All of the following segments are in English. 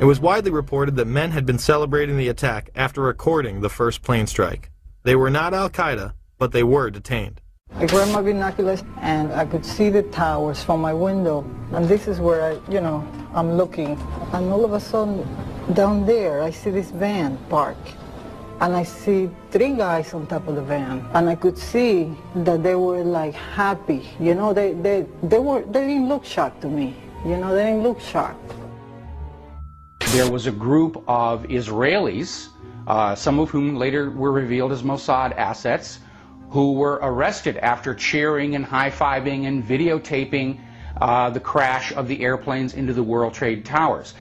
It was widely reported that men had been celebrating the attack after recording the first plane strike. They were not Al-Qaeda, but they were detained. I grabbed my binoculars and I could see the towers from my window. And this is where I'm looking. And all of a sudden, down there, I see this van park. And I see 3 guys on top of the van. And I could see that they were like happy. They didn't look shocked to me. They didn't look shocked. There was a group of Israelis, some of whom later were revealed as Mossad assets, who were arrested after cheering and high-fiving and videotaping the crash of the airplanes into the World Trade Towers.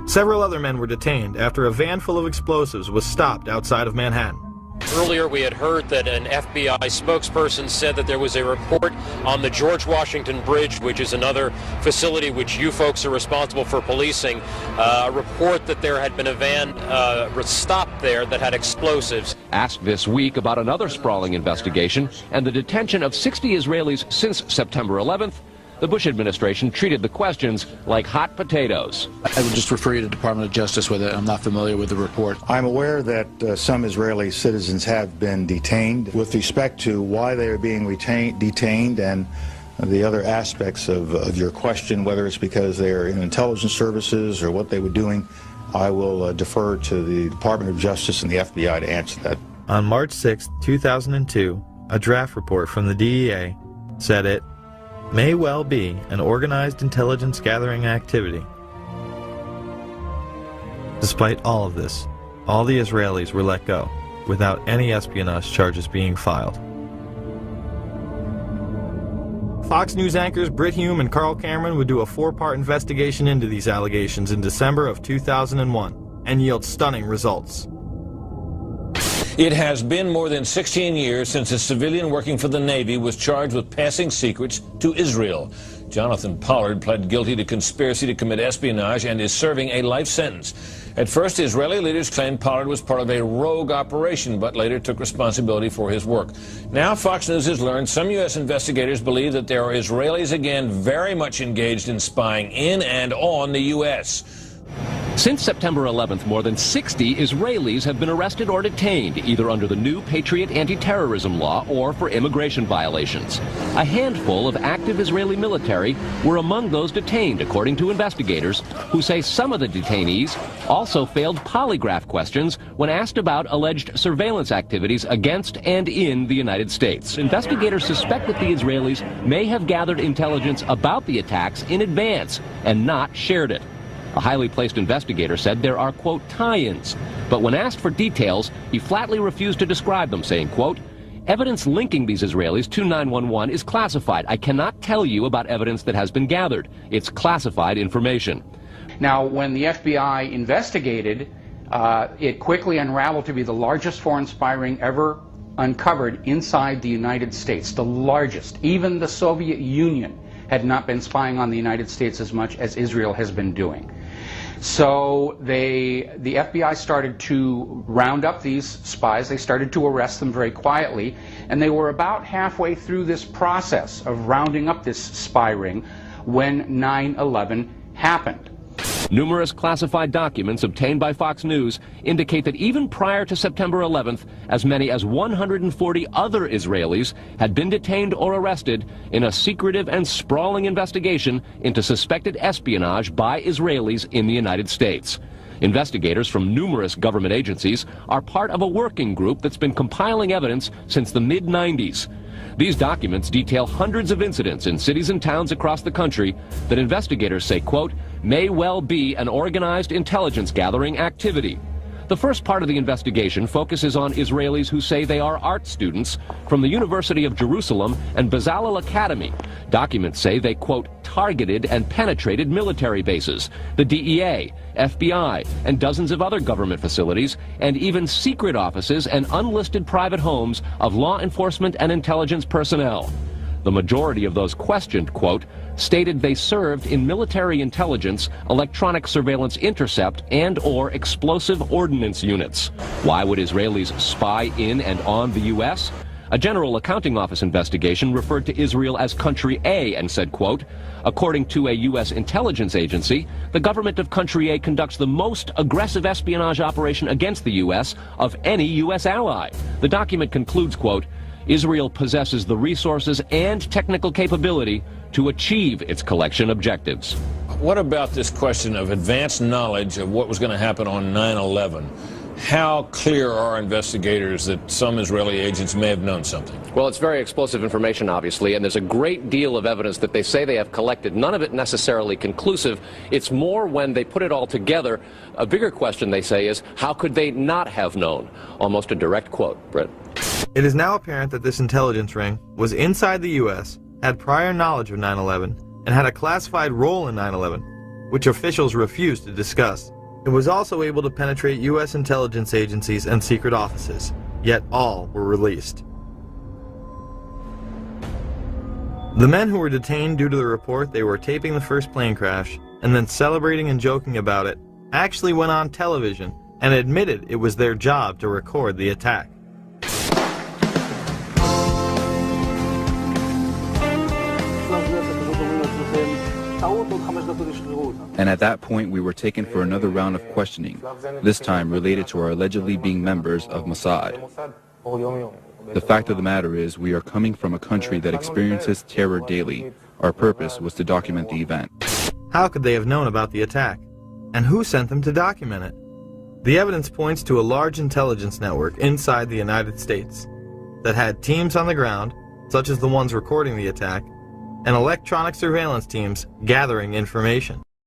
Several other men were detained after a van full of explosives was stopped outside of Manhattan. Earlier we had heard that an FBI spokesperson said that there was a report on the George Washington Bridge, which is another facility which you folks are responsible for policing, a report that there had been a van stopped there that had explosives. Asked this week about another sprawling investigation and the detention of 60 Israelis since September 11th, the Bush administration treated the questions like hot potatoes. I would just refer you to the Department of Justice with it. I'm not familiar with the report. I'm aware that some Israeli citizens have been detained. With respect to why they are being detained and the other aspects of your question, whether it's because they are in intelligence services or what they were doing, I will defer to the Department of Justice and the FBI to answer that. On March 6, 2002, a draft report from the DEA said it may well be an organized intelligence gathering activity. Despite all of this, all the Israelis were let go without any espionage charges being filed. Fox News anchors Brit Hume and Carl Cameron would do a 4-part investigation into these allegations in December of 2001 and yield stunning results. It has been more than 16 years since a civilian working for the Navy was charged with passing secrets to Israel. Jonathan Pollard pled guilty to conspiracy to commit espionage and is serving a life sentence. At first, Israeli leaders claimed Pollard was part of a rogue operation, but later took responsibility for his work. Now, Fox News has learned some U.S. investigators believe that there are Israelis again very much engaged in spying in and on the U.S. Since September 11th, more than 60 Israelis have been arrested or detained, either under the new Patriot anti-terrorism law or for immigration violations. A handful of active Israeli military were among those detained, according to investigators, who say some of the detainees also failed polygraph questions when asked about alleged surveillance activities against and in the United States. Investigators suspect that the Israelis may have gathered intelligence about the attacks in advance and not shared it. A highly placed investigator said there are, quote, tie-ins. But when asked for details, he flatly refused to describe them, saying, quote, evidence linking these Israelis to 911 is classified. I cannot tell you about evidence that has been gathered. It's classified information. Now, when the FBI investigated, it quickly unraveled to be the largest foreign spy ring ever uncovered inside the United States, the largest. Even the Soviet Union had not been spying on the United States as much as Israel has been doing. So the FBI started to round up these spies. They started to arrest them very quietly, and they were about halfway through this process of rounding up this spy ring when 9/11 happened. Numerous classified documents obtained by Fox News indicate that even prior to September 11th, as many as 140 other Israelis had been detained or arrested in a secretive and sprawling investigation into suspected espionage by Israelis in the United States. Investigators from numerous government agencies are part of a working group that's been compiling evidence since the mid-90s. These documents detail hundreds of incidents in cities and towns across the country that investigators say, quote, may well be an organized intelligence gathering activity. The first part of the investigation focuses on Israelis who say they are art students from the University of Jerusalem and Bezalel Academy. Documents say they, quote, targeted and penetrated military bases, the DEA, FBI, and dozens of other government facilities, and even secret offices and unlisted private homes of law enforcement and intelligence personnel. The majority of those questioned, quote, stated they served in military intelligence, electronic surveillance intercept, and or explosive ordnance units. Why would Israelis spy in and on the U.S.? A General Accounting Office investigation referred to Israel as Country A and said, quote, according to a U.S. intelligence agency, the government of Country A conducts the most aggressive espionage operation against the U.S. of any U.S. ally. The document concludes, quote, Israel possesses the resources and technical capability to achieve its collection objectives. What about this question of advanced knowledge of what was going to happen on 9/11? How clear are investigators that some Israeli agents may have known something? Well, it's very explosive information, obviously, and there's a great deal of evidence that they say they have collected. None of it necessarily conclusive. It's more when they put it all together. A bigger question, they say, is how could they not have known? Almost a direct quote, Britt. It is now apparent that this intelligence ring was inside the U.S., had prior knowledge of 9/11, and had a classified role in 9/11, which officials refused to discuss. It was also able to penetrate U.S. intelligence agencies and secret offices, yet all were released. The men who were detained due to the report they were taping the first plane crash and then celebrating and joking about it actually went on television and admitted it was their job to record the attack. And at that point, we were taken for another round of questioning, this time related to our allegedly being members of Mossad. The fact of the matter is, we are coming from a country that experiences terror daily. Our purpose was to document the event. How could they have known about the attack? And who sent them to document it? The evidence points to a large intelligence network inside the United States that had teams on the ground, such as the ones recording the attack, and electronic surveillance teams gathering information.